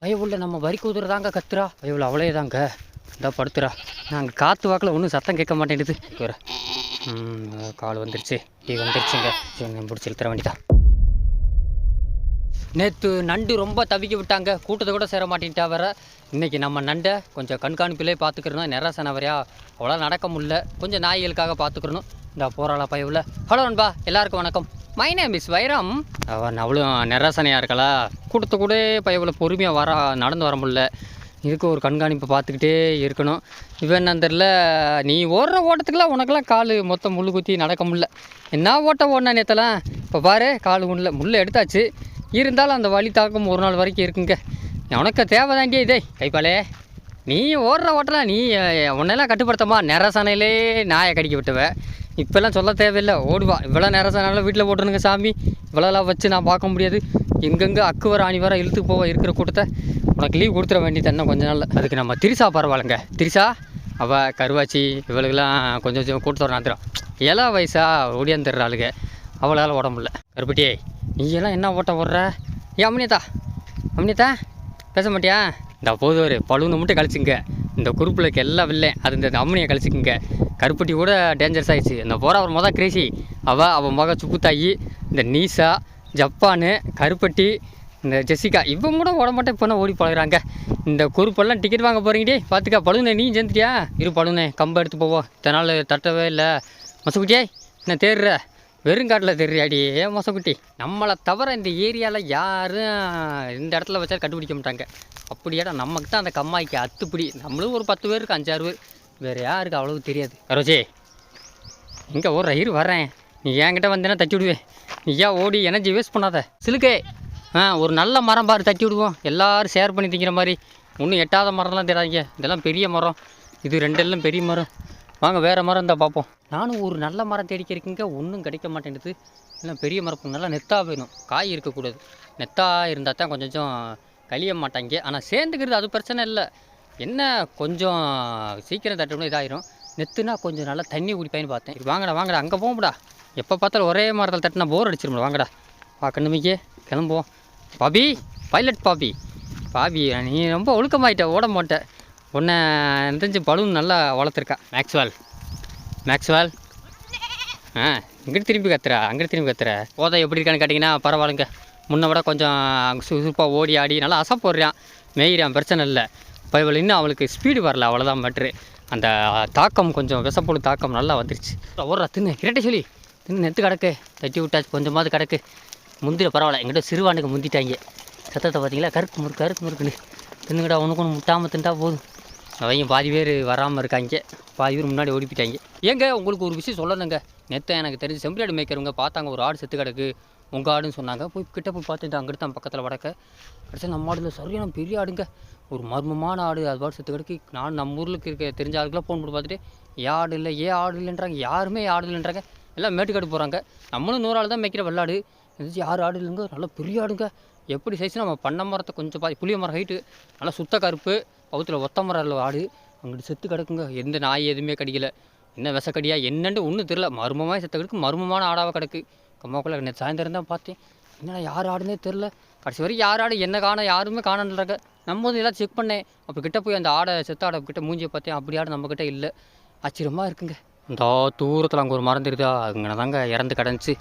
பயவுள்ள நம்ம வரி குதிரதாங்க கத்துறா. பயவுள்ள அவளே தாங்க இந்த படுத்துறா. நாங்கள் காற்று வாக்கில் ஒன்றும் சத்தம் கேட்க மாட்டேங்குது. கால் வந்துருச்சு, வந்துருச்சுங்க. பிடிச்சி இழுத்துற வேண்டிதான். நேற்று நண்டு ரொம்ப தவிக்க விட்டாங்க, கூட்டத்தை கூட சேர மாட்டேன்ட்டா வேற. இன்றைக்கி நம்ம நண்டை கொஞ்சம் கண்காணிப்பிலே பார்த்துக்கிறணும். நிறசன வரையா அவ்வளோ நடக்க முடியல, கொஞ்சம் நாய்களுக்காக பார்த்துக்கிறணும். இந்த போராள பயவில். ஹலோ நண்பா, எல்லாருக்கும் வணக்கம். மை நேம் இஸ் வைரம். அவன் அவ்வளோ நிறசனையாக இருக்கலா, கூட்டத்தை கூட பயவில் பொறுமையாக நடந்து வர முடியல. இதுக்கு ஒரு கண்காணிப்பை பார்த்துக்கிட்டே இருக்கணும். இவன் என்ன தெரில, நீ ஓடுற ஓட்டத்துக்குலாம் உனக்கெல்லாம் கால் மொத்தம் முள் குத்தி நடக்க முடியல. என்ன ஓடினா நேற்றலாம். இப்போ பாரு, கால் முள்ளை எடுத்தாச்சு. இருந்தாலும் அந்த வலி தாக்கம் ஒரு நாள் வரைக்கும் இருக்குங்க. உனக்கு தேவைதாண்டியே இதே கைப்பாலே. நீ ஓடுற ஓட்டலாம், நீ உன்னெல்லாம் கட்டுப்படுத்தமா. நிறசனையிலே நாயை கடிக்க விட்டுவேன். இப்போல்லாம் சொல்ல தேவையில்லை, ஓடுவா. இவ்வளோ நிறசனாலும் வீட்டில் போட்டுருங்க சாமி. இவ்வளோலாம் வச்சு நான் பார்க்க முடியாது. எங்கெங்கே அக்கு வர ஆணி வர இழுத்து போவ இருக்கிற கூட்டத்தை. உனக்கு லீவ் கொடுத்துட வேண்டியது என்ன கொஞ்ச நாள். அதுக்கு நம்ம திரிசா பரவாயில்லைங்க. திரிசா அவள் கருவாச்சி இவளுக்கெல்லாம் கொஞ்சம் கொஞ்சம் கூட்டத்தோட நடத்துகிறான். 7 வயசா ஓடியாந்துடுறாளுங்க. அவளால் ஓட முடியல. கருப்பட்டியே, நீ எல்லாம் என்ன ஓட்ட ஓடுற? ஏன் அம்னியத்தா பேச மாட்டியா? இந்த போதுவார் பழுன்னு மட்டும் கழிச்சுங்க. இந்த குரூப்பில் எல்லாம் வில்லை அது இந்த அம்மனியை கழிச்சிக்குங்க. கருப்பட்டி கூட டேஞ்சரஸ் ஆகிடுச்சு. இந்த போகிற அவர் மொதல் கிரேசி அவள் மக சுப்புத்தாயி, இந்த நீசா, ஜப்பானு, கருப்பட்டி, இந்த ஜெசிகா இவங்க கூட ஓட மாட்டேன். இப்போ ஓடி பழகிறாங்க. இந்த குரூப்பெல்லாம் டிக்கெட் வாங்க போகிறீங்கடே பார்த்துக்கா. பழுனே நீ சேர்ந்துட்டியா? பழுனே கம்பை எடுத்து போவோம். இத்தனை நாள் தட்டவே இல்லை. மொசக்குட்டியே என்ன தேடுற? வெறுங்காட்டில் தெரியாடி மொசக்குட்டி. நம்மளை தவிர இந்த ஏரியாவில் யாரும் இந்த இடத்துல வச்சா கண்டுபிடிக்க மாட்டாங்க. அப்படியாடா நமக்கு தான் அந்த கம்மாய்க்கு அத்துப்பிடி. நம்மளும் ஒரு 10 பேருக்கு 5-6 பேர், வேறு யாருக்கு அவ்வளவு தெரியாது. கரோஜி இங்கே ஒரு ரயிறு வரேன். நீ என்கிட்ட வந்தேன்னா தட்டி விடுவேன். நீயா ஓடி எனர்ஜி வேஸ்ட் பண்ணாத. சிலுக்கே ஒரு நல்ல மரம் பாரு, தட்டி விடுவோம். எல்லோரும் ஷேர் பண்ணி திங்கிற மாதிரி. ஒன்றும் எட்டாத மரம்லாம் தெரியாதீங்க. இதெல்லாம் பெரிய மரம். இது 2 எல்லாம் பெரிய மரம். வாங்க வேறு மரம் இருந்தால் பார்ப்போம். நானும் ஒரு நல்ல மரம் தேடிக்கிறீங்க, ஒன்றும் கிடைக்க மாட்டேங்குது. இல்லை பெரிய மரம் நல்லா நெத்தா வேணும், காய் இருக்கக்கூடாது. நெத்தா இருந்தால் தான் கொஞ்சம் கழிய மாட்டாங்க. ஆனால் சேர்ந்துக்கிறது அது பிரச்சனை இல்லை. என்ன கொஞ்சம் சீக்கிரம் தட்டணும் இதாயிரும். நெத்துனா கொஞ்சம் நல்லா தண்ணி குடிப்பாயின்னு பார்த்தேன். வாங்கடா அங்கே போகும்டா. எப்போ பார்த்தாலும் ஒரே மரத்தில் தட்டினா போர் அடிச்சிரும்ல. வாங்கடா கண்ணுமிக்கே கிளம்புவோம். பாபி, பைலட் பாபி நீ ரொம்ப ஒழுக்கமாயிட்ட, ஓட மாட்டேன். உன்னை தெரிஞ்சு பலூன் நல்லா வளர்த்துருக்கா. மேக்ஸ்வெல் இங்கிட்டு திரும்பி கத்துற. போதை எப்படி இருக்கான்னு கேட்டிங்கன்னா பரவாயில்லைங்க. முன்ன விட கொஞ்சம் சுறுசுறுப்பாக ஓடி ஆடி நல்லா அசை போடுறான், மேயிறான், பிரச்சனை இல்லை. இப்போ இவள் இன்னும் அவளுக்கு ஸ்பீடு வரல, அவ்வளோதான் மேட்ரு. அந்த தாக்கம் கொஞ்சம் விஷப்பொழு தாக்கம் நல்லா வந்துருச்சு. ஓடுறா தின்னு கிரட்டை சொல்லி தின்னு நெத்து கிடக்கு. தட்டி விட்டாச்சு, கொஞ்சமாவது கிடக்கு. முந்திர பரவாயில்ல. எங்கிட்ட சிறுவானுக்கு முந்திட்டாங்க. சத்தத்தை பார்த்தீங்களா? கருக்கு முறுக்குன்னு தின்னுக்கிட்டா. உனக்கு ஒன்று முட்டாமல் தின்ட்டா போதும். அவங்க பாதி பேர் வராமல் இருக்காங்க, பாதி பேர் முன்னாடி ஓடிப்பிட்டாங்க. ஏங்க உங்களுக்கு ஒரு விஷயம் சொல்லணுங்க. நேற்று எனக்கு தெரிஞ்சு செம்பரியாடு மேய்க்கிறவங்க பார்த்தாங்க, ஒரு ஆடு செத்து கிடக்கு. உங்கள் ஆடுன்னு சொன்னாங்க. கிட்ட போய் பார்த்துட்டு அங்கிட்டு தான் பக்கத்தில் வடக்க கடைசியாக நம்ம ஆடில் சரியான பெரிய ஆடுங்க. ஒரு மர்மமான ஆடு, அது பாடு செத்து கிடக்கு. நான் நம்ம ஊருக்கு இருக்க தெரிஞ்ச ஆளுக்கெல்லாம் ஃபோன் பண்ணி பார்த்துட்டு ஆடு இல்லைன்றாங்க. யாருமே ஆடு இல்லைன்றாங்க. எல்லாம் மேட்டுக்காடு போகிறாங்க. நம்மளும் 100 ஆள் தான் மேய்க்கிற வெள்ளாடு. எதாச்சும் 6 ஆடு இல்லைங்க, நல்லா பெரிய ஆடுங்க. எப்படி சைஸ் நம்ம பண்ண மரத்தை கொஞ்சம் புளிய மரம் ஹைட்டு, நல்லா சுத்த கருப்பு, பவுத்தில் ஒத்த மரம் ஆடு. அங்கிட்டு செத்து கிடக்குங்க. எந்த நாய் எதுவுமே கடிக்கலை. என்ன விஷக்கடியா என்னென்று ஒன்றும் தெரில. மர்மமாக செத்த கிடக்கு, மர்மமான ஆடாக கிடக்கு. கம்மாக்குள்ளே நேற்று சாயந்தரம் தான் பார்த்தேன். என்னடா யார் ஆடுனே தெரில. கடைசி வரைக்கும் யார் ஆடு என்ன யாருமே காணன்றாங்க. நம்ம வந்து எல்லாம் செக் பண்ணேன். அப்போ கிட்டே போய் அந்த ஆடை செத்த ஆடை கிட்டே மூஞ்சியை பார்த்தேன். அப்படி ஆடு நம்மக்கிட்ட இல்லை. ஆச்சரியமாக இருக்குங்க. இந்த தூரத்தில் அங்கே ஒரு மரம் தெரியுதா, அங்கே தாங்க இறந்து கிடந்துச்சு.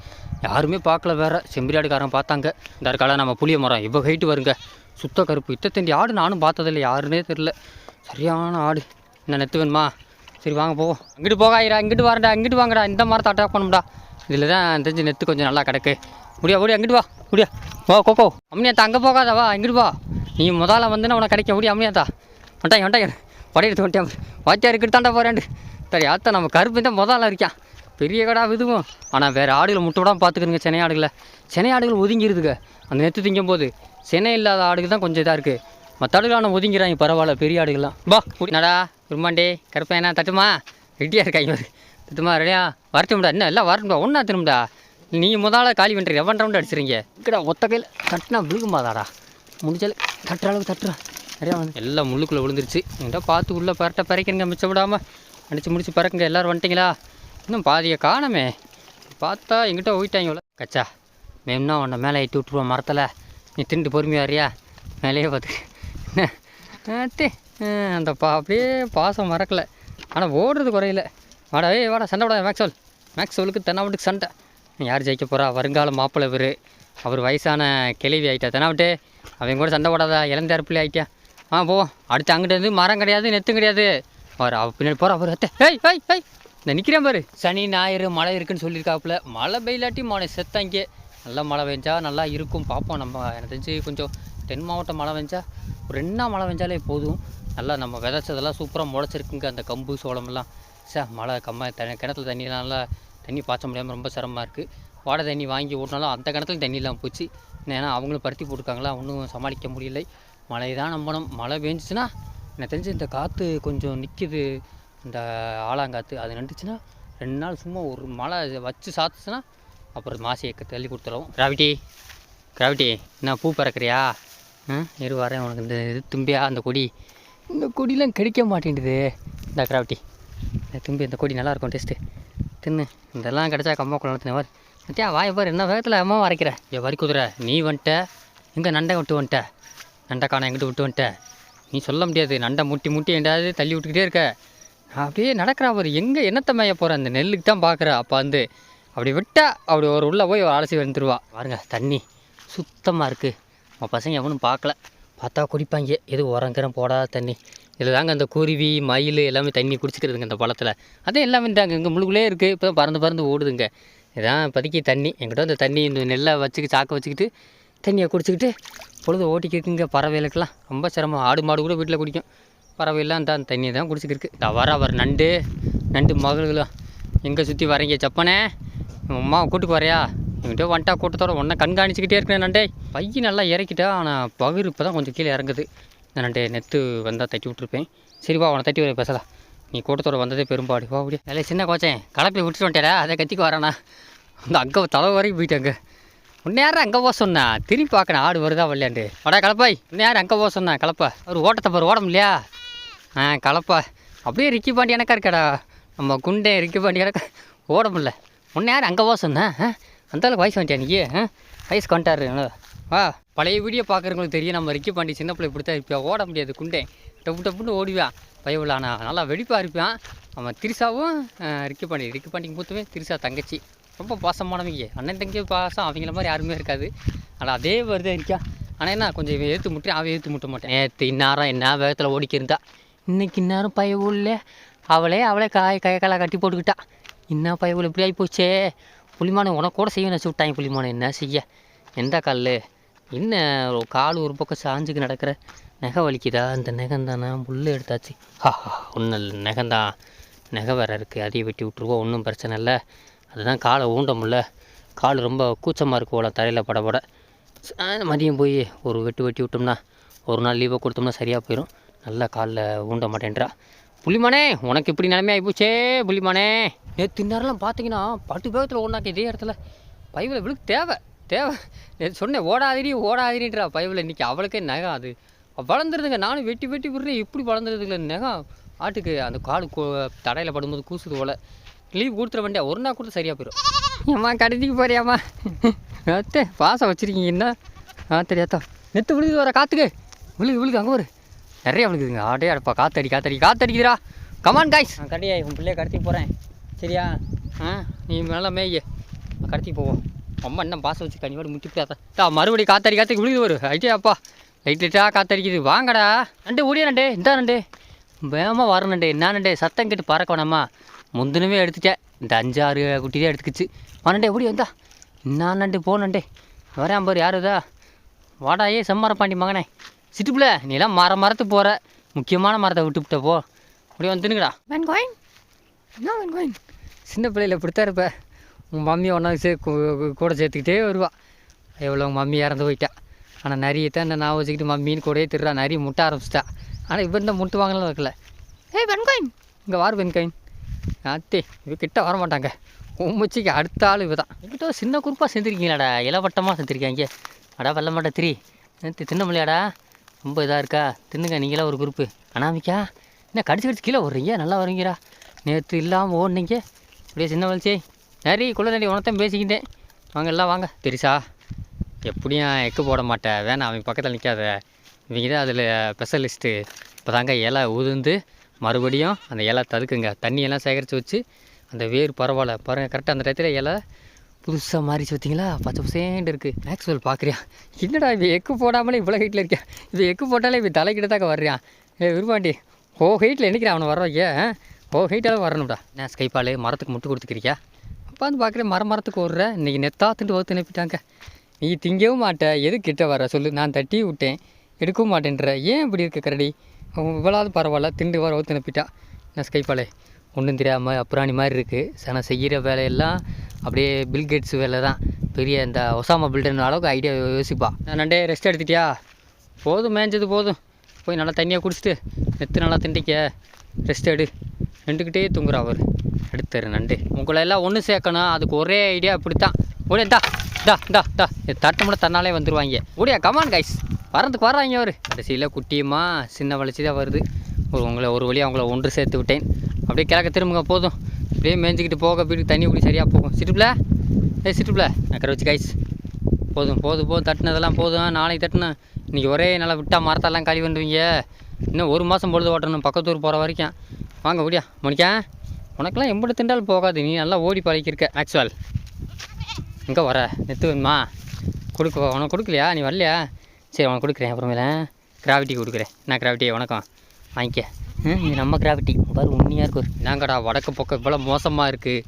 யாருமே பார்க்கல. வேறு செம்பரியாடுக்காரன் பார்த்தாங்க. இந்த இருக்கால நம்ம புளிய மரம் இவ்வளோ ஹைட்டு வருங்க, சுத்த கருப்பு. இத்தத்தண்டி ஆடு நானும் பார்த்ததில்லை, யாருன்னே தெரில. சரியான ஆடு. என்ன நெத்து வேணுமா? சரி வாங்க போவோம். அங்கிட்டு போகாயிரா, இங்கிட்டு வரண்டா, இங்கிட்டு வாங்கடா. இந்த மரத்தை அட்டாக் பண்ணும்டா. இதில் தான் தெரிஞ்சு நெத்து கொஞ்சம் நல்லா கிடக்கு. ஓடி அங்கிட்டு வா. வா கோகோ. அம்னியாத்தா அங்கே போகாதவா, இங்கிட்டு வா. நீ முதல்ல வந்துன்னா உனக்கு கிடைக்க. அம்னியாத்தா வண்டாங்க படை எடுத்து வந்துட்டேன். வாத்தியார் இக்கிட்டு தாண்டா போகிறேன்ட்டு. சரி ஆத்தா நம்ம கருப்பு தான் முதல்ல இருக்கான். பெரிய கடா இதுவும். ஆனால் வேறு ஆடுகளை முட்டை விடாமல் பார்த்துக்கணுங்க. சென்னை ஆடுகள் ஒதுங்கிடுதுங்க அந்த நெத்து திங்கும் போது. சென்னை இல்லாத ஆடுகள் தான் கொஞ்சம் இதாக இருக்குது. மற்ற ஆடுகளான ஒதுங்கிறாங்க, பரவாயில்ல. பெரிய ஆடுகள்லாம் வா நடா. குருமாண்டே கருப்பேன் என்ன தட்டுமா? ரெடியாக இருக்காங்க. தட்டுமா ரெடியா? வரட்டும்டா. என்ன எல்லாம் வரட்டும்டா. ஒன்றா திரும்படா. நீ முதல்ல காலி பண்ணுறீங்க. எவன் ரவுண்டு அடிச்சிருங்க. இக்கடா ஒத்த கையில் தட்டுனா விழுகுமாதாடா. முடிஞ்சாலும் தட்டுற அளவுக்கு தட்டுறா. நிறையா வந்து எல்லாம் முள்ளுக்குள்ளே விழுந்துருச்சு. என்கிட்ட பார்த்து உள்ளே பறக்கிறங்க, மிச்சம் விடாமல் அடித்து முடிச்சு பறக்குங்க. எல்லோரும் வந்துட்டிங்களா? இன்னும் பாதியை காணமே. பார்த்தா எங்கிட்ட போயிட்டாங்க. கச்சா மேம்னா உன்னை மேலே ஏற்றி விட்ருவோம் மரத்தில். நீ திண்டு பொறுமையாரியா? மேலேயே பார்த்து தே அந்த அப்படியே பாசம் மறக்கலை. ஆனால் ஓடுறது குறையில. வாடா வாடா சண்டை விடாத மேக்ஸ்வெலுக்கு தென்னாவட்டுக்கு சண்டை. யார் ஜெயிக்க போகிறா? வருங்கால மாப்பிள்ளை இவர். அவர் வயசான கிளவி ஆகிட்டா தென்னாவட்டு. அவங்க கூட சண்டை போடாதா, இளந்தார் பிள்ளை ஆகிட்டா. போவோம். அடுத்து அங்கிட்ட இருந்து மரம் கிடையாது, நெத்தும் கிடையாது. அவர் பின்னாடி போகிற அவர் இந்த நிற்கிறேன் பாரு. சனி ஞாயிறு மழை இருக்குன்னு சொல்லியிருக்காப்புல. மழை பெய்யாட்டி மழை செத்தாங்க. நல்லா மழை பெஞ்சா நல்லா இருக்கும். பார்ப்போம். நம்ம எனக்கு தெரிஞ்சு கொஞ்சம் தென் மாவட்டம் மழை பெஞ்சா ஒரு 2 நாள் மழை பெஞ்சாலே போதும். நல்லா நம்ம விதைச்சதெல்லாம் சூப்பராக முளைச்சிருக்குங்க. அந்த கம்பு சோளமெல்லாம் மழை கிணத்துல தண்ணியெலாம் நல்லா தண்ணி பாய்ச்ச முடியாமல் ரொம்ப சிரமமாக இருக்குது. வாடகை தண்ணி வாங்கி ஓட்டினாலும் அந்த கிணத்துல தண்ணி இல்லாமல் போச்சு. ஏன்னா அவங்களும் பருத்தி போட்டுருக்காங்களா, ஒன்றும் சமாளிக்க முடியலை. மழை தான் நம்பணும். மழை பெஞ்சிச்சுன்னா எனக்கு தெரிஞ்சு இந்த காற்று கொஞ்சம் நிற்கிது. இந்த ஆலாங்காற்று அது நின்றுச்சுன்னா 2 நாள் சும்மா ஒரு மழை வச்சு சாத்துச்சுன்னா அப்புறம் மாசியை தள்ளி கொடுத்துரும். கிராவிட்டி என்ன பூ பறக்கிறியா? இரு வரேன். உனக்கு இந்த இது தும்பியா அந்த கொடி, இந்த கொடிலாம் கிடைக்க மாட்டேங்குது. இந்த கிராவிட்டி இந்த தும்பி இந்த கொடி நல்லாயிருக்கும் டேஸ்ட்டு. தின்னு இதெல்லாம் கிடச்சா கம்மா குளத்தின மாதிரி மத்தியா வாயை பாரு. என்ன வேகத்தில் அம்மா வரைக்கிற வரி குதிரை. நீ வந்துட்ட எங்கே நண்டை விட்டு வந்துட்ட? நண்டைக்கான எங்கிட்ட விட்டு வந்துட்ட? நீ சொல்ல முடியாது. நண்டை முட்டி எண்டாவது தள்ளி விட்டுக்கிட்டே இருக்க. அப்படியே நடக்கிறா அவர். எங்கே என்னத்தை மேய போகிற? அந்த நெல்லுக்கு தான் பார்க்குற. அப்போ அப்படி விட்டால் அப்படி ஒரு உள்ளே போய் அலசி வந்துடுவா. பாருங்க தண்ணி சுத்தமாக இருக்குது. நம்ம பசங்க எவனும் பார்க்கல. பார்த்தா குடிப்பாங்க. எது உரங்கிறம் போடாத தண்ணி. இதில் தாங்க அந்த குருவி மயில் எல்லாமே தண்ணி குடிச்சிக்கிறதுங்க இந்த பழத்தில். அதே எல்லாமே தாங்க இங்கே முழுக்குள்ளே இருக்குது. இப்போ பறந்து ஓடுதுங்க. இதான் இப்போதைக்கு தண்ணி. என்கிட்ட அந்த தண்ணி இந்த நெல்லை சாக்க வச்சுக்கிட்டு தண்ணியை குடிச்சிக்கிட்டு பொழுது ஓட்டிக்கிட்டுங்க. பறவைகளுக்கெல்லாம் ரொம்ப சிரமம். ஆடு மாடு கூட வீட்டில் குடிக்கும். பறவையெல்லாம் அந்த தண்ணியை தான் குடிச்சிக்கிருக்கு. அவர் நண்டு மகளும் எங்கே சுற்றி வரீங்க சப்பனே? அம்மாவை கூட்டுக்கு வரையா? என்கிட்ட வந்துட்டா கூட்டத்தோட ஒன்றை கண்காணிச்சிக்கிட்டே இருக்கிறேன். நண்டே பைய நல்லா இறக்கிட்டா. ஆனால் பகிர் இப்போ தான் கொஞ்சம் கீழே இறங்குது. இந்த நண்டே நெத்து வந்தால் தட்டி விட்ருப்பேன். சரிவா அவனை தட்டி வர பேசலாம். நீ கூட்டத்தோட வந்ததே பெரும்பாடு. வா அப்படியே இல்லை சின்ன கோச்சேன் கலப்பி விட்டுட்டு வந்துட்டேடா. அதை கத்திக்கு வரானா? அந்த அங்கே தலை வரைக்கும் போயிட்டாங்க. உன்னை யாரும் அங்கே போக சொன்னா? திரும்பி பார்க்கணும் ஆடு வருதா விளையாண்டு. வாடா கலப்பாய். உன்னை யாரும் அங்கே போக சொன்னா? கலப்பா ஒரு ஓட்டத்தை பாரு. ஓட முடியா? கலப்பா அப்படியே ரிக்கி பாண்டி எனக்கா இருக்கடா. நம்ம குண்டே ரிக்கி பாண்டி எனக்கா ஓட முடியல. உன்னை யார் அங்கே போக சொன்னா? அந்தளவுக்கு வயசு வந்துட்டியா நீ? வயசு கொண்டாரு. பழைய வீடியோ பார்க்குறவங்களுக்கு தெரியும். நம்ம ரிக்கி பாண்டி சின்ன பிள்ளை இப்படி தான் இருப்பான். ஓட முடியாது. குண்டே டப்புன்னு ஓடிவான். பயவில்லானா நல்லா வெடிப்பாக இருப்பான். அவன் திரிசாவும் ரிக்கி பாண்டிக்கு மூத்தவே திரிசா தங்கச்சி. ரொம்ப பாசமானவங்க. அண்ணன் தங்கி பாசம் அவங்கள மாதிரி யாருமே இருக்காது. ஆனால் அதே மாதிரி தான் இருக்கா. ஆனால் என்ன கொஞ்சம் ஏற்று முட்டேன். அவன் ஏற்று முட்ட மாட்டேன். நேற்று இந்நேரம் என்ன வேகத்தில் ஓடிக்கிருந்தா. இன்றைக்கி இந்நேரம் பயவுள்ள அவளே கையெல்லாம் கட்டி போட்டுக்கிட்டா. என்ன பயவுள்ள இப்படி ஆகி போச்சே. புளிமானம் உனக்கு கூட செய்ய நினச்சி விட்டாங்க. புளிமானம் என்ன செய்ய? எந்த கல் என்ன கால் ஒரு பக்கம் சாஞ்சுக்கு நடக்கிற நகை வலிக்குதா? அந்த நெகந்தானே புல் எடுத்தாச்சு. ஒன்றும் இல்லை நெகந்தான். நகை வேறு இருக்குது. அதையும் வெட்டி விட்ருவோம். ஒன்றும் பிரச்சனை இல்லை. அதுதான் காலை ஊண்ட முடில. கால் ரொம்ப கூச்சமாக இருக்கும் போல தரையில் படப்பட. மதியம் போய் ஒரு வெட்டி விட்டோம்னா ஒரு நாள் லீவை கொடுத்தோம்னா சரியாக போயிடும். நல்லா காலில் ஊண்ட மாட்டேன்றா. புள்ளிமானே உனக்கு இப்படி நிலைமை ஆகிப்போச்சே. புள்ளிமானே நேற்று நேரம்லாம் பார்த்தீங்கன்னா பட்டு வேகத்தில் ஓடினாக்க இதே இடத்துல பைவில் இவளுக்கு தேவை சொன்னேன். ஓடாதிரின்றா பைவில். இன்றைக்கி அவளுக்கே நகம் அது வளர்ந்துருதுங்க. நானும் வெட்டி விடுறேன். எப்படி வளர்ந்துருதுங்களே நகம். ஆட்டுக்கு அந்த காடு தடையில் படும்போது கூசுது போல். லீவ் கொடுத்துட வேண்டியா? ஒரு நாள் கொடுத்து சரியாக போயிடும். ஏம்மா கடைக்கு போறியாம்மா? பாசம் வச்சுருக்கீங்க என்ன? தெரியாதா நெத்து விழுது வர காற்றுக்கு விழுது அங்கே ஒரு நிறைய விழுகுதுங்க. ஆடே அடப்பா காற்றடிக்குதுடா. Come on guys. கடையா உன் பிள்ளைய கடத்தி போகிறேன் சரியா? நீ நல்லா மேய்ய கடத்தி போவோம். அம்மா என்ன பாசம் வச்சு கனிவாடு முட்டிப்பிடாதா. மறுபடியும் காற்றடிக்கு விழுது வரும். ஐட்டியாப்பா லைட்டாக காற்றடிக்குது. வாங்கடா நண்டு ஓடியா நண்டு. இந்த நண்டு வேகமாக வரும் நண்டு. என்ன நண்டு சத்தம் கேட்டு பறக்க வேணாமா? முந்தினவே எடுத்துட்டேன். இந்த 5-6 குட்டி தான் எடுத்துக்கிச்சு. நண்டே ஓடி வந்தா. என்ன நண்டு போனண்டே வரேன் பாரு. யாருதா? வாடாயே செம்மரம் பாண்டி மகனே. சிட்டுப்புல நீ எல்லாம் மரத்துக்கு போகிற. முக்கியமான மரத்தை விட்டுவிட்ட போ. அப்படியே வந்து தின்னுங்கடா. வென்கோயின் என்ன வென்கோயின்? சின்ன பிள்ளையில் இப்படித்தான் இருப்பேன். உங்கள் மம்மி ஒன்றா கூட சேர்த்துக்கிட்டே வருவா. எவ்வளோ உங்கள் மம்மி இறந்து போயிட்டா. ஆனால் நிறையத்தான் இந்த நான் வச்சுக்கிட்டு மம்மின்னு கூடயே திருறா. நிறைய முட்டை ஆரம்பிச்சிட்டா. ஆனால் இப்போ இந்த முட்டு வாங்கலாம் வைக்கல. வென்கோயின் இங்கே வார் வென்கோயின். அத்தே இவ கிட்ட வர மாட்டாங்க. உம்முச்சிக்கு அடுத்த ஆள் இவ தான். என்கிட்ட சின்ன குறுப்பாக செஞ்சுருக்கீங்களாடா. இலவட்டமாக செஞ்சுருக்காங்க. அடா வெள்ள மாட்டா திரி தின்ன முடியாடா. ரொம்ப இதாக இருக்கா. தின்னுங்க நீங்களாம் ஒரு குரூப்பு. அனாமிக்கா என்ன கடிச்சு கீழே வர்றீங்க. நல்லா வரீங்கடா. நேற்று இல்லாமல் ஓடுனீங்க அப்படியே சின்ன வலிச்சே. நிறைய குள்ளதாண்டி உனத்தான் பேசிக்கிட்டேன். வாங்க எல்லாம் வாங்க. தெரிசா எப்படியும் எக்கு போட மாட்டேன். வேணாம் அவன் பக்கத்தில் நிற்காத. இவங்க தான் அதில் ஸ்பெஷலிஸ்ட்டு. இப்போ தாங்க இலை உதிர்ந்து மறுபடியும் அந்த இலை ததுக்குங்க. தண்ணியெல்லாம் சேகரித்து வச்சு அந்த வேர் பரவாயில்ல பாருங்கள். கரெக்டாக அந்த இடத்துல இலை புதுசாக மாறிச்சு பார்த்தீங்களா, பச்சை பசேண்டு இருக்குது. மேக்ஸ்வெல் பார்க்குறியா, என்னடா இவன் எக்கு போடாமலே இவ்வளோ ஹைட்டில் இருக்கேன். இது எக்கு போட்டாலே இவன் தலைக்கிட்ட தாக்க வர்றான். விரும்பாண்டி ஹைட்டில் என்னைக்கிறேன் அவனை வர்றவைய ஹைட்டாலும் வரணும்டா. நான் ஸ்கைப்பால் மரத்துக்கு முட்டு கொடுத்துக்கிறியா. அப்போ வந்து பார்க்குறேன் மரத்துக்கு ஓடுற. இன்றைக்கி நெத்தா திண்டு வகுத்து நினைப்பிட்டாங்க. நீ திங்கவும் மாட்டேன், எது கிட்ட வர சொல்லு. நான் தட்டி விட்டேன், எடுக்கவும் மாட்டேன்ற. ஏன் இப்படி இருக்க கரடி, இவ்வளோது பரவாயில்ல, திண்டு வர வகுத்து நினைப்பிட்டா. நான் ஸ்கைப்பால் ஒன்றும் தெரியாமல் அப்புறாணி மாதிரி இருக்குது. ஆனால் செய்கிற வேலையெல்லாம் அப்படியே பில்கேட்ஸ் வேலை தான். பெரிய இந்த ஒசாமா பில்டர்னு அளவுக்கு ஐடியா யோசிப்பா. நான் நண்டே ரெஸ்ட் எடுத்துட்டியா, போதும் மேய்ஞ்சது போதும், போய் நல்லா தண்ணியாக குடிச்சிட்டு நெத்து நல்லா திண்டிக்க ரெஸ்ட் எடு. நின்றுக்கிட்டே தூங்குறா அவர். எடுத்துரு நண்டு. உங்களை எல்லாம் ஒன்று சேர்க்கணும், அதுக்கு ஒரே ஐடியா இப்படித்தான். ஓடியா டா டா டா டா தட்டு மட்டும் தன்னாலே வந்துடுவாங்க. ஓடியா கமான் கைஸ், வரதுக்கு வர்றாங்க அவர். கடைசியில் குட்டியுமா சின்ன வளர்ச்சி தான் வருது. ஒரு வழியாக அவங்கள ஒன்று சேர்த்து விட்டேன். அப்படியே கிழக்க திரும்புங்க போதும். அப்படியே மேய்ஞ்சிக்கிட்டு போக வீட்டுக்கு தண்ணி குடி சரியாக போகும். சிட்டுப்பில் சிட்டுப்பில் நக்கரை வச்சு கைஸ். போதும் போதும் போதும், தட்டினதெல்லாம் போதும். நாளைக்கு தட்டினேன், இன்றைக்கி ஒரே நல்லா விட்டால் மரத்தெல்லாம் கழுவி வந்துவீங்க. இன்னும் ஒரு மாதம் பொழுது ஓட்டணும் பக்கத்தூர் போகிற வரைக்கும். வாங்க ஓடியா மணிக்கா, உனக்கெல்லாம் எம்படி திண்டாலும் போகாது, நீ நல்லா ஓடி பழகிருக்க. ஆக்சுவல் எங்கே வர நெத்து வேணுமா உனக்கு கொடுக்கலையா, நீ வரலையா? சரி உனக்கு கொடுக்குறேன், அப்புறமேல கிராவிட்டி கொடுக்குறேன். நான் கிராவிட்டி வணக்கம் வாங்கிக்க. இது நம்ம கிராவிட்டி பாரு, உண்மையாக இருக்கும். நாங்கடா வடக்கு பக்கம் இவ்வளோ மோசமாக இருக்குது,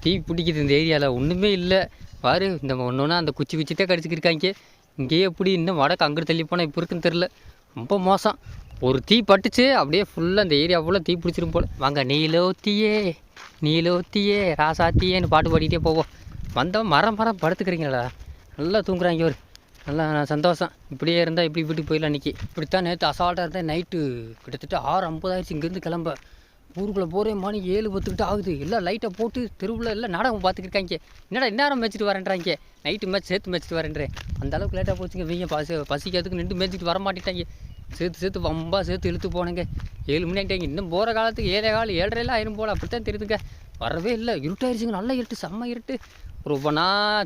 தீ பிடிக்குது இந்த ஏரியாவில், ஒன்றுமே இல்லை பாரு. இந்த ஒன்றுனா அந்த குச்சி குச்சிட்டே கடிச்சிக்கிருக்காங்க. இங்கேயே எப்படி இன்னும் வடக்கு அங்கிட்டு தள்ளி போனால் இப்போ இருக்குன்னு தெரில. ரொம்ப மோசம். ஒரு தீ பட்டுச்சு அப்படியே ஃபுல்லாக அந்த ஏரியா ஃபுல்லாக தீ பிடிச்சிரும் போல். வாங்க நீலோத்தியே ராசாத்தியேன்னு பாட்டு பாடிக்கிட்டே போவோம். வந்தவன் மரம் படுத்துக்கிறீங்களா, நல்லா தூங்குறாங்க ஒரு. நல்லா சந்தோஷம். இப்படியே இருந்தால் இப்படி வீட்டுக்கு போயிடலாம் இன்றைக்கி. இப்படித்தான் நேற்று அசால்ட்டாக இருந்தேன். நைட்டு கிட்டத்தட்ட 6:50 ஆயிடுச்சு இங்கேருந்து கிளம்ப. ஊருக்குள்ளே போகிறே மணி 7:10 ஆகுது. எல்லாம் லைட்டை போட்டு தெருவில் எல்லாம் நாடகம் பார்த்துக்கிருக்காங்க. என்னடா இந்நேரம் மேய்ச்சிட்டு வரேன்றாங்க, நைட்டு மேட்ச் சேர்த்து மேய்ச்சிட்டு வரேன்றேன். அந்த அளவுக்கு லேட்டாக போச்சுங்க. வீங்க பசிக்கிறதுக்கு நின்று மேய்ச்சிட்டு வர மாட்டேட்டாங்க. சேர்த்து வம்பா சேர்த்து இழுத்து போனேங்க. 7 மணி ஆகிட்டாங்க. இன்னும் போகிற காலத்துக்கு 7:15 ஆயிரும் போல், அப்படித்தான் தெரியுதுங்க. வரவே இல்லை, இருட்டாயிருச்சுங்க. நல்லா இருட்டு, செம்ம இருட்டு. ரொம்ப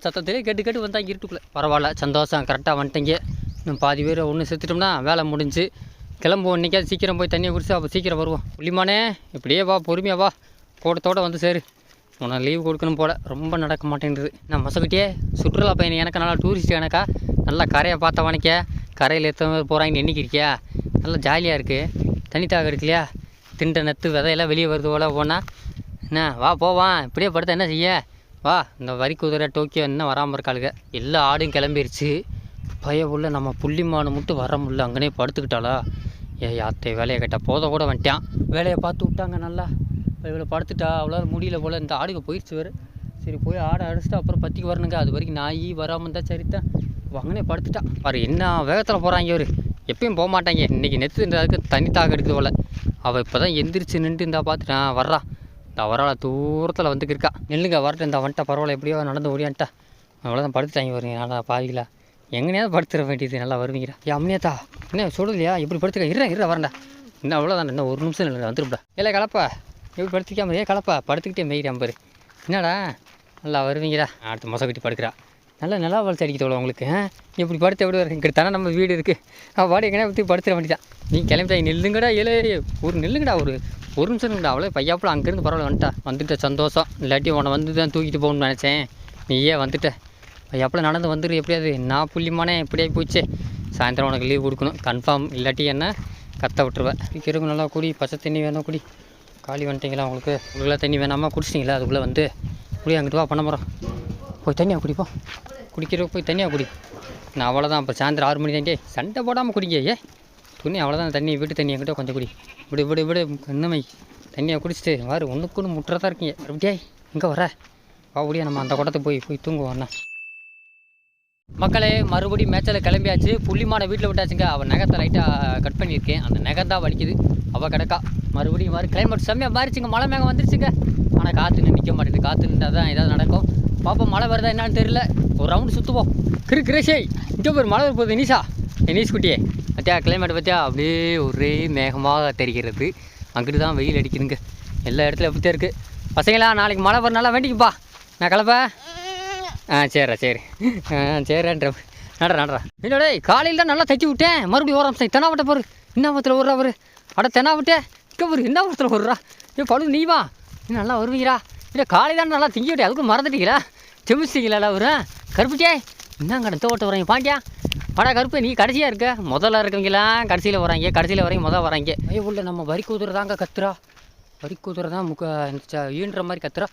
சத்தத்திலே கேட்டு வந்தாங்க இருட்டுக்குள்ளே. பரவாயில்ல, சந்தோஷம், கரெக்டாக வந்துட்டீங்க. இன்னும் பாதி பேர் ஒன்று செத்துட்டோம்னா வேலை முடிஞ்சு கிளம்புவோம். இன்றைக்காவது சீக்கிரம் போய் தண்ணியை குடிச்சு அப்போ சீக்கிரம் வருவோம். புள்ளிமானே இப்படியே வா, பொறுமையாக வா, கூட்டத்தோடு வந்து சேரு. உனக்கு லீவ் கொடுக்கணும் போல், ரொம்ப நடக்க மாட்டேங்குது. நான் மொசக்கிட்டே சுற்றுலா பயணி எனக்கு, நல்லா டூரிஸ்ட் எனக்கா, நல்லா கரையை பார்த்த வணிக்க, கரையில் எத்தனை போகிறாங்கன்னு எண்ணிக்கிறியா. நல்லா ஜாலியாக இருக்குது. தண்ணி தாக இருக்குல்லையா, திண்ட நெத்து விதையெல்லாம் வெளியே வருது போல. போனால் என்ன வா போவான், இப்படியே படுத்த என்ன செய்ய. வா, இந்த வரி குதிரை டோக்கியோ இன்னும் வராமல் இருக்காளுங்க. எல்லா ஆடும் கிளம்பிருச்சு. உள்ள நம்ம புள்ளிமானு மட்டும் வர முடியல, அங்கனே படுத்துக்கிட்டாளா. யாத்தை வேலையை கேட்டால் போத கூட வந்துட்டான். வேலையை பார்த்து விட்டாங்க நல்லா. இவ்வளோ படுத்துட்டா, அவ்வளோ முடியல போல். இந்த ஆடுக்கு போயிடுச்சு வேறு. சரி போய் ஆடை அடிச்சுட்டு அப்புறம் பற்றிக்கு வரணுங்க. அது வரைக்கும் நாய் வராமல் இருந்தால் சரித்தான். அங்கனே படுத்துட்டா பாரு. என்ன வேகத்தில் போகிறாங்க இவர், எப்பயும் போக மாட்டாங்க. இன்றைக்கி நெத்துன்றதுக்கு தண்ணி தாக எடுக்குது போல். அவள் இப்போ தான் எந்திரிச்சு நின்று இருந்தால் பார்த்துட்டான் வர்றா. இந்த வரால் தூரத்தில் வந்துக்கிருக்கா. நெல்லுங்க வரட்டும், இந்த வந்துட்டா பரவாயில்ல, எப்படியோ நடந்து ஓடியான்ட்டா. அவ்வளோதான் படுத்துட்டாங்க வருங்க. நல்லா பாதிங்களா, எங்கனையாவது படுத்துட வேண்டியது. நல்லா வருவீங்களா. அம்மியாத்தா என்ன சொல்லலையா, எப்படி படுத்துக்க. இற வரண்டா, இன்னும் அவ்வளோதான், இன்னும் ஒரு நிமிஷம் இல்லை வந்துருப்பா. இல்லை கலப்பா, எப்படி படுத்துக்காம கலப்பா, படுத்துக்கிட்டே மெய்கிறேன் பாரு. என்னடா நல்லா வருவீங்களா. அடுத்த மொசை கட்டி படுக்கிறா. நல்லா நிலா வளர்ச்சி அடிக்கத்தோட உங்களுக்கு. எப்படி படுத்து எப்படி வர, இங்கிட்ட தானே நம்ம வீடு இருக்குது. வாடி எங்கன்னா பற்றி படுத்துட வேண்டியதான். நீ கிளம்பிட்டாங்க. நில்லுங்கடா, ஒரு நில்லுங்கடா, ஒரு நிமிஷம் இருக்குடா. அவ்வளோ பையாப்புல அங்கேருந்து பரவாயில்ல வந்துட்ட சந்தோஷம். இல்லாட்டி உன்னை வந்து தான் தூக்கிட்டு போகணும்னு நினச்சேன். நீயே வந்துட்ட பையாப்புல நடந்து வந்துடு. எப்படியாது நான் புள்ளிமானே இப்படியே போச்சு. சாயந்தரம் உனக்கு லீவ் கொடுக்கணும் கன்ஃபார்ம், இல்லாட்டி என்ன கத்த விட்டுருவேன். சீக்கிரம் நல்லா குடி, பச்சை தண்ணி வேணும் குடி. காலி வந்துட்டிங்களா உங்களுக்குலாம் தண்ணி வேணாமா, குடிச்சிட்டிங்களா. அதுக்குள்ளே வந்து குடி, அங்கிட்டு வா பண்ண போகிறோம். போய் தண்ணியாக குடிப்போம், குடிக்கிறப்ப போய் தண்ணியாக குடி. நான் அவ்வளோதான். இப்போ சாயந்தரம் 6 மணி தாண்டி சண்டை போடாமல் குடிங்க. துணி அவ்வளோதான். தண்ணி வீட்டு தண்ணி என்கிட்ட கொஞ்சம் குடி. விடு இன்னுமே தண்ணியை குடிச்சிட்டு வாரு. ஒன்றுக்கு முட்டுறதா இருக்கீங்க. அப்படியே எங்கே வர வா முடியா, நம்ம அந்த குடத்தை போய் தூங்குவோண்ணா. மக்களே மறுபடியும் மேட்சில் கிளம்பியாச்சு. புள்ளிமான வீட்டில் விட்டாச்சுங்க. அவன் நகத்தை லைட்டாக கட் பண்ணியிருக்கேன், அந்த நகம் தான் வலிக்குது. அவள் கிடக்கா. மறுபடியும் கிளைமேட் செம்மையாக மாறிச்சுங்க. மழை மேகம் வந்துருச்சுங்க. ஆனால் காற்று நிற்க மாட்டேங்குது. காற்று நின்றால் தான் ஏதாவது நடக்கும். பாப்பா மழை வருதா என்னான்னு தெரியல. ஒரு ரவுண்டு சுற்றுவோம். கிரேஷே இங்கே போய் மழை வரும்போது நீஸ் குட்டியே பார்த்தியா, கிளைமேட் பார்த்தியா, அப்படியே ஒரே மேகமாக தெரிகிறது. அங்கிட்டு தான் வெயில் அடிக்குதுங்க. எல்லா இடத்துலையும் அப்படித்தான் இருக்குது. பசங்களா நாளைக்கு மழை வரனால வேண்டிக்குப்பா. நான் கிளப்ப சரிடா சரி சரின்ற நடறா என்னடே காலையில் தான் நல்லா தட்டி விட்டேன், மறுபடியும் ஓரம் தென்னாவட்ட போரு. இன்னத்தில் விட்றா அவரு. அட தென்னாவட்டே இங்கே ஒரு இன்னத்தில் விட்றா. ஏன் பழு நீ வா, நீ நல்லா வருவீங்களா? இல்லை காலை தான் நல்லா திங்கி விட்டே, அதுக்கும் மறந்துட்டீங்களா? செமிச்சிட்டீங்களா அவரு? கருப்புட்டே என்னங்க இந்த ஓட்ட வராங்க பாண்டியா. வாடா கருப்பு, நீ கடைசியாக இருக்க. முதல்ல இருக்கவங்களாம் கடைசியில் வராங்க, கடைசியில் வரையும் முதல் வராங்க. உள்ள நம்ம வரி குதிரை தாங்க கத்துறா. வரி குதிரை தான் ஈன்ற மாதிரி கத்துறா.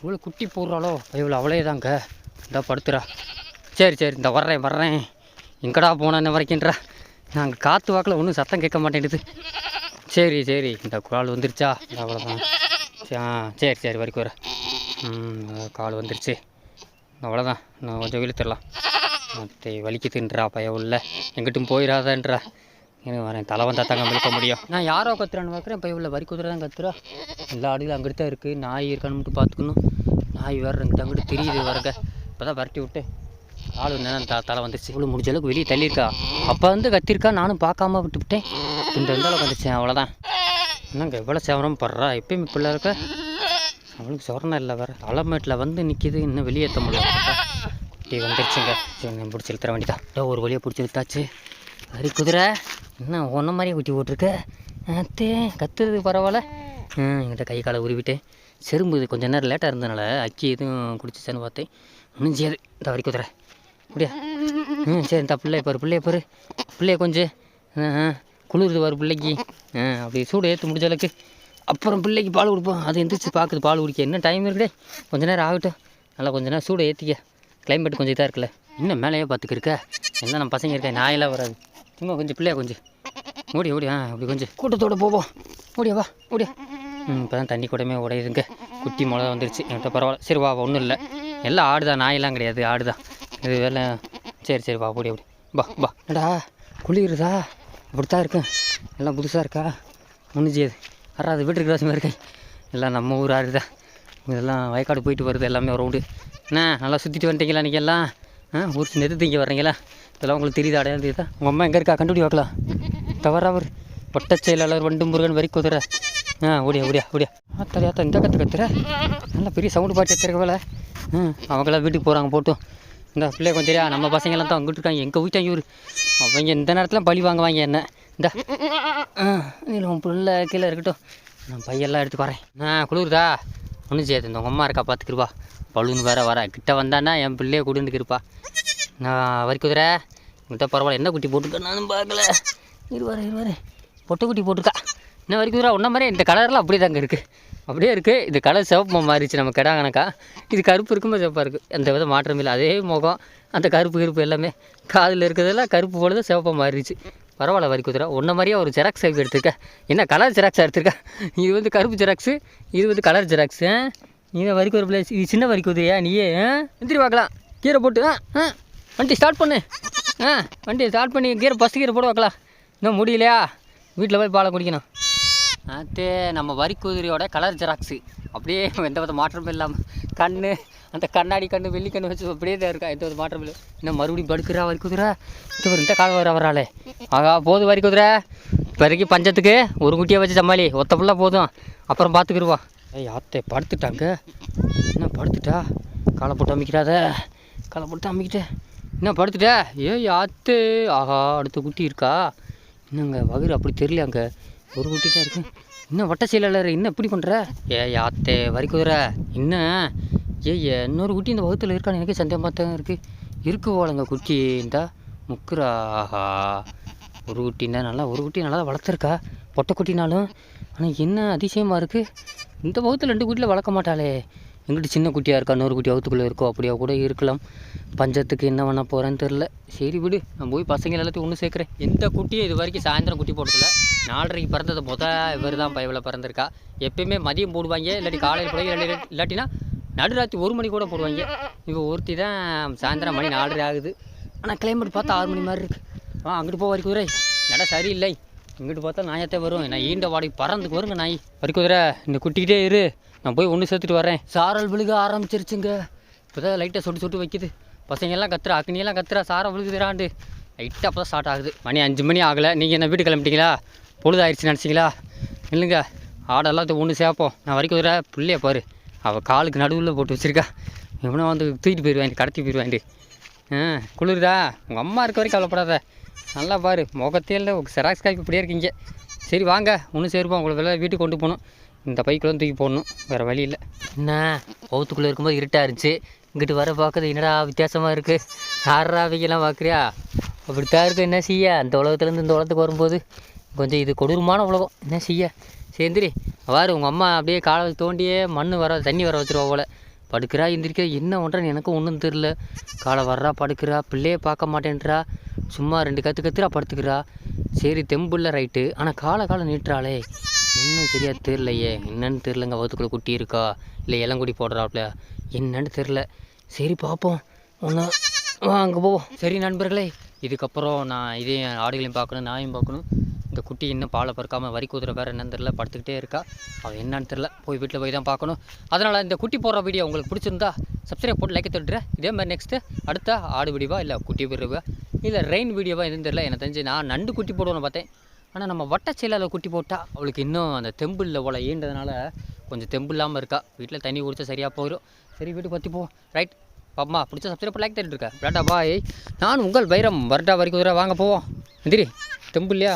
இவ்வளோ குட்டி போடுறாளோ இவ்வளோ அவளே தாங்க இந்த படுத்துறா. சரி இந்த வர்றேன். எங்கடா போனான்னு வரைக்கின்றா. நாங்கள் காற்று வாக்கில் ஒன்றும் சத்தம் கேட்க மாட்டேங்குது. சரி இந்த கால் வந்துருச்சா? அவ்வளோதான். சரி வரைக்கும் வர. கால் வந்துருச்சு, அவ்வளோதான். நான் கொஞ்சம் இழுத்துடலாம். மற்ற வலிக்குதுன்றா பையன் உள்ள, எங்கிட்டும் போயிடாதன்றா. எனக்கு வரேன், தலை வந்தால் தாங்க இழுக்க முடியும். நான் யாரோ கத்துறான்னு பார்க்குறேன், பையன் உள்ள வரி குதிரை தான் கத்துறா. எல்லா ஆடுகளும் அங்கிட்டு தான் இருக்குது. நாய் இருக்கான்னு பார்த்துக்கணும். நாய் வேறு அங்கிட்டு தெரியுது வரங்க. இப்போ தான் வரட்டி விட்டு ஆள் நேரம் தலை வந்துச்சு. இவ்வளோ முடிஞ்ச அளவுக்கு வெளியே தள்ளியிருக்கா. அப்போ வந்து கத்திருக்கா, நானும் பார்க்காம விட்டுவிட்டேன். இந்த அளவுக்கு வந்துச்சேன், அவ்வளோதான். என்னங்க எவ்வளோ சேவரம் படுறா. எப்பயுமே பிள்ளை இருக்க அவளுக்கு சொரணம் இல்லை வேறு. தலைமேட்டில் வந்து நிற்கிது, இன்னும் வெளியேற்ற முடியல. இப்படி வந்துருச்சுங்க. சரி பிடிச்சி இழுத்துற வேண்டியதான். ஒரு வழியாக பிடிச்சி இழுத்தாச்சு. வரி குதிரை இன்னும் ஒன்றை மாதிரியே குட்டி போட்டிருக்க. அத்தே கத்துறது பரவாயில்ல. என்கிட்ட கை காலை உருவிட்டேன். செரும்பு இது கொஞ்சம் நேரம் லேட்டாக இருந்தனால அக்கி எதுவும் குடிச்சிச்சான்னு பார்த்தேன். ஒன்றும் செய்யாது. இந்த வரி குதிரை அப்படியா? சரி இந்த பிள்ளைய கொஞ்சம் குளிருது வரும் பிள்ளைக்கு. அப்படி சூடு ஏற்று முடிஞ்ச அளவுக்கு அப்புறம் பிள்ளைக்கு பால் கொடுப்போம். அது எந்திரிச்சு பார்க்குது பால் குடிக்க. என்ன டைம் இருக்குடே, கொஞ்சம் நேரம் ஆகட்டும். நல்லா கொஞ்சம் நேரம் சூடு ஏற்றிக்க. கிளைமேட் கொஞ்சம் இதாக இருக்குல்ல. இன்னும் மேலேயே பார்த்துக்கிருக்க. எல்லாம் நம்ம பசங்க இருக்கேன், நாயெல்லாம் வராது. சும்மா கொஞ்சம் பிள்ளையா கொஞ்சம் ஓடி அப்படி கொஞ்சம் கூட்டத்தோடு போவோம். ஓடியா இப்போ தான் தண்ணி கூடமே உடையுதுங்க. குட்டி மிளகா வந்துருச்சு. என்கிட்ட பரவாயில்ல. சரி வா, ஒன்றும் இல்லை. எல்லாம் ஆடுதான், நாயெல்லாம் கிடையாது, ஆடுதான் இது வேலை. சரி வா, ஓடி வா. என்னடா குளிருதா? அப்படித்தான் இருக்கேன். எல்லாம் புதுசாக இருக்கா? ஒன்றும் செய்யாது. வராது, வீட்டுக்கு வாசமாக இருக்கேன். எல்லாம் நம்ம ஊர் ஆடுதான். இதெல்லாம் வயக்காடு போயிட்டு வருது எல்லாமே ஒரு ரவுண்டு. நல்லா சுற்றிட்டு வந்துட்டீங்களா நீங்கள் எல்லாம்? ஊர் நெருத்திங்க வர்றீங்களா? இதெல்லாம் உங்களுக்கு தெரியுது, அடையாளம் தெரியுதா? உங்கள் அம்மா எங்கே இருக்கா? கண்டுபிடி பார்க்கலாம். தவறா அவர் பட்டச்செயலாளர் வண்டு முருகன் வரி குதிரை. ஓடியா ஆத்தா இந்த கத்துற. நல்லா பெரிய சவுண்டு பாட்டு எடுத்துருக்க வேலை. அவங்களாம் வீட்டுக்கு போகிறாங்க போட்டும். இந்த பிள்ளைய கொஞ்சம் தெரியா, நம்ம பசங்கள்லாம் தான் அங்கிட்டு இருக்காங்க. எங்கள் வீட்டாங்க இவர். அவங்க இந்த நேரத்தில் பழி வாங்குவாங்க என்ன. இந்த உன் பிள்ளை கீழே இருக்கட்டும், நான் பையெல்லாம் எடுத்து வரேன். குளிருதா? ஒன்றும் செய்யாது. இந்த உங்கள் அம்மா இருக்கா பார்த்துக்கிருப்பா. பழுன்னு வேற வர கிட்ட வந்தானா என் பிள்ளைய கொடுந்துக்கிருப்பா. நான் வரி குதிரை உங்கள்கிட்ட பரவாயில்ல. என்ன குட்டி போட்டுருக்கா நானும் பார்க்கல. இருவாரு பொட்டை குட்டி போட்டிருக்கா. என்ன வரி குதிரை ஒன்றை மாதிரி இந்த கலர்லாம் அப்படியே தாங்க இருக்குது. இந்த கலர் சிவப்பு மாறிடுச்சு நம்ம கிடா கணக்கா. இது கருப்பு இருக்கும்போது சிவப்பாக இருக்குது. எந்த வித மாற்றம் இல்லை. அதே முகம், அந்த கருப்பு எல்லாமே. காதில் இருக்கிறதெல்லாம் கருப்பு போலது சிவப்பாக மாறிடுச்சு. பரவாயில்ல வரி குதிரை. ஒன்றை மாதிரியே ஒரு ஜெராக்ஸ் டைப் எடுத்திருக்கேன். என்ன கலர் ஜெராக்ஸாக எடுத்திருக்கேன். இது வந்து கருப்பு ஜெராக்ஸு, இது வந்து கலர் ஜெராக்ஸு. நீ வரி குதிரை பிள்ளை, இது சின்ன வரி குதிரையா? நீயே எந்திரி பார்க்கலாம். கீரை போட்டு வண்டி ஸ்டார்ட் பண்ணு. வண்டி ஸ்டார்ட் பண்ணி ஃபஸ்ட்டு கீரை போட்டு வைக்கலாம். இன்னும் முடியலையா? வீட்டில் போய் பாலை குடிக்கணும். அது நம்ம வரி குதிரையோட கலர் ஜெராக்ஸு. அப்படியே எந்த வித மாற்றமும் இல்லாமல் அந்த கண்ணாடி வெள்ளி கண்ணு வச்சு அப்படியே தான் இருக்கா. எந்த வித மாற்றமும் இல்லை. இன்னும் மறுபடியும் படுக்கிறா வரி குதிரை. இந்த காலம் வராளே. போதும் வரி குதிரை. இப்போதைக்கு பஞ்சத்துக்கு ஒரு குட்டியை வச்சு சமாளி. ஒத்த ஃபுல்லாக போதும், அப்புறம் பார்த்துக்கிடுவா. ஆத்தே படுத்துட்டாங்க. என்ன படுத்துட்டா? காலை போட்டு அமைக்கிட்டேன். என்ன படுத்துட்டா? ஆத்து. அடுத்த குட்டி இருக்கா? என்னங்க வயிறு அப்படி தெரியலையாங்க, ஒரு குட்டி தான் இருக்குது. இன்னும் வட்ட செயலாளர் என்ன இப்படி பண்ணுற? ஆத்தே வரி குதிரை இன்னும் இன்னொரு குட்டி இந்த வகுத்தில் இருக்கான்னு எனக்கு சந்தேகமாக தான் இருக்கு போலங்க. குட்டி இந்த முக்குறா. ஒரு குட்டி நல்லா வளர்த்துருக்கா, பொட்டை குட்டினாலும். ஆனால் என்ன அதிசயமாக இருக்குது, இந்த வகுத்தில் 2 குட்டியில் வளர்க்க மாட்டாளே. எங்கிட்ட சின்ன குட்டியாக இருக்கா, 100 குட்டி வகுத்துக்குள்ளே இருக்கோ, அப்படியா கூட இருக்கலாம். பஞ்சத்துக்கு என்ன பண்ண போகிறேன்னு தெரில. சரி விடு, நான் போய் பசங்க எல்லாத்தையும் ஒன்று சேர்க்குறேன். எந்த குட்டியும் இது வரைக்கும் சாயந்தரம் குட்டி போட்டதில்ல. 4:30 பிறந்தது இவர் தான் பையவில் பிறந்திருக்கா. எப்பயுமே மதியம் போடுவாங்க, இல்லாட்டி காலையில் போடுவாங்க, இல்லாட்டினா நடுராத்திரி 1 மணி கூட போடுவாங்க. இப்போ ஒருத்தி தான் சாயந்தரம் மணி 4:30 ஆகுது. ஆனால் கிளைமேட் பார்த்தா 6 மணி மாதிரி இருக்குது. அங்கிட்டு போ வரி குதிரை. நட சரியில்லை. இங்கிட்டு பார்த்தா நாயத்தே வரும். நான் ஈண்ட வாடகை பறந்துக்கு வருங்க நாய். வரி குதிரை இந்த குட்டிக்கிட்டே இரு, நான் போய் ஒன்று சேர்த்துட்டு வரேன். சாரல் விழுக ஆரம்பிச்சிருச்சுங்க. இப்போ தான் லைட்டாக சொட்டு வைக்கிது. பசங்கள்லாம் கத்துறா, அக்னியெல்லாம் கத்துறா, சாரை விழுகுதுறாண்டு. லைட்டாக அப்போ தான் ஸ்டார்ட் ஆகுது. மணி 5 மணி ஆகலை. நீங்கள் என்ன வீட்டு கிளம்பிட்டீங்களா? பொழுதாயிருச்சு நினச்சிங்களா? இல்லைங்க, ஆடெல்லாம் ஒன்று சேர்ப்போம். நான் வரி குதிரை பிள்ளைய பாரு, அவள் காலுக்கு நடுவில் போட்டு வச்சுருக்கா. இவனை வந்து தூக்கிட்டு போயிடுவாங்க, கடத்தி போயிடுவாங்க. குளிருதா? உங்கள் அம்மா இருக்க வரைக்கும் கவலைப்படாத. நல்லா பாரு, முகத்தையில் செராக்ஸ் காப்பி இப்படியே இருக்கீங்க. சரி வாங்க, ஒன்றும் சேர்ப்போம். உங்களுக்கு வெளில வீட்டுக்கு கொண்டு போகணும். இந்த பைக்குள்ளே தூக்கி போடணும், வேறு வழி இல்லை. என்ன பௌத்துக்குள்ளே இருக்கும்போது இருட்டாக இருந்துச்சு, இங்கிட்டு வர பார்க்குறது என்னடா வித்தியாசமாக இருக்குது. ஆறாவிக்கெல்லாம் பார்க்குறியா? அப்படித்தான் இருக்குது. என்ன செய்ய, அந்த உலகத்துலேருந்து இந்த உலகத்துக்கு வரும்போது கொஞ்சம் இது கொடூரமான உலகம். என்ன செய்ய? சேர்ந்துரி வாரு, உங்கள் அம்மா அப்படியே காலை தோண்டியே மண் வர தண்ணி வர வச்சுருவா போல். படுக்கிறா எந்திரிக்கிறா, என்ன பண்ணுறேன்னு எனக்கும் ஒன்றும் தெரில. காலை வர்றா, படுக்கிறா, பிள்ளையே பார்க்க மாட்டேன்றா, சும்மா 2 கத்துறா, படுத்துக்கிறா. சரி தெம்புள்ள ரைட்டு, ஆனால் காலை நீட்டுறாளே, இன்னும் சரியாக தெரிலையே. என்னன்னு தெரிலங்க, வகுத்துக்குள்ளே குட்டி இருக்கா இல்லை இளங்குடி போடுறாப்புல என்னன்னு தெரில. சரி பார்ப்போம், ஒன்றா அங்கே போவோம். சரி நண்பர்களே, இதுக்கப்புறம் நான் இதையும் ஆடுகளையும் பார்க்கணும், நாயும் பார்க்கணும். இந்த குட்டி இன்னும் பாலை பறக்காமல் வரி குதிரை வேறு என்னன்னு தெரில, படுத்துக்கிட்டே இருக்கா. அவள் என்னன்னு தெரில, போய் வீட்டில் போய் தான் பார்க்கணும். அதனால் இந்த குட்டி போடுற வீடியோ உங்களுக்கு பிடிச்சிருந்தா சப்ஸ்கிரைப் போட்டு லைக்கை தொட்டுறேன். இதே மாதிரி நெக்ஸ்ட்டு அடுத்த ஆடு வீடியோவா இல்லை குட்டி வீடியோவா இல்லை ரெயின் வீடியோவா எதுவும் தெரில. எனக்கு தெரிஞ்சு நான் நண்டு குட்டி போடுவேன்னு பார்த்தேன். ஆனால் நம்ம வட்டச்செயலில் குட்டி போட்டால் அவளுக்கு இன்னும் அந்த தெம்பில் போல் ஈன்றதுனால கொஞ்சம் தெம்பு இல்லாமல் இருக்கா. வீட்டில் தண்ணி குடித்தா சரியாக போயிடும். சரி வீட்டுக்கு பற்றி போவோம். ரைட் பாப்பா, பிடிச்ச சப்ஸ்கிரைப் லைக் தட்டுருக்கேன். டாட்டா பாய். நான் உங்கள் வைரம். வரட்டா வரைக்கும் வாங்க போவோம். எந்திரி தெம்பு இல்லையா?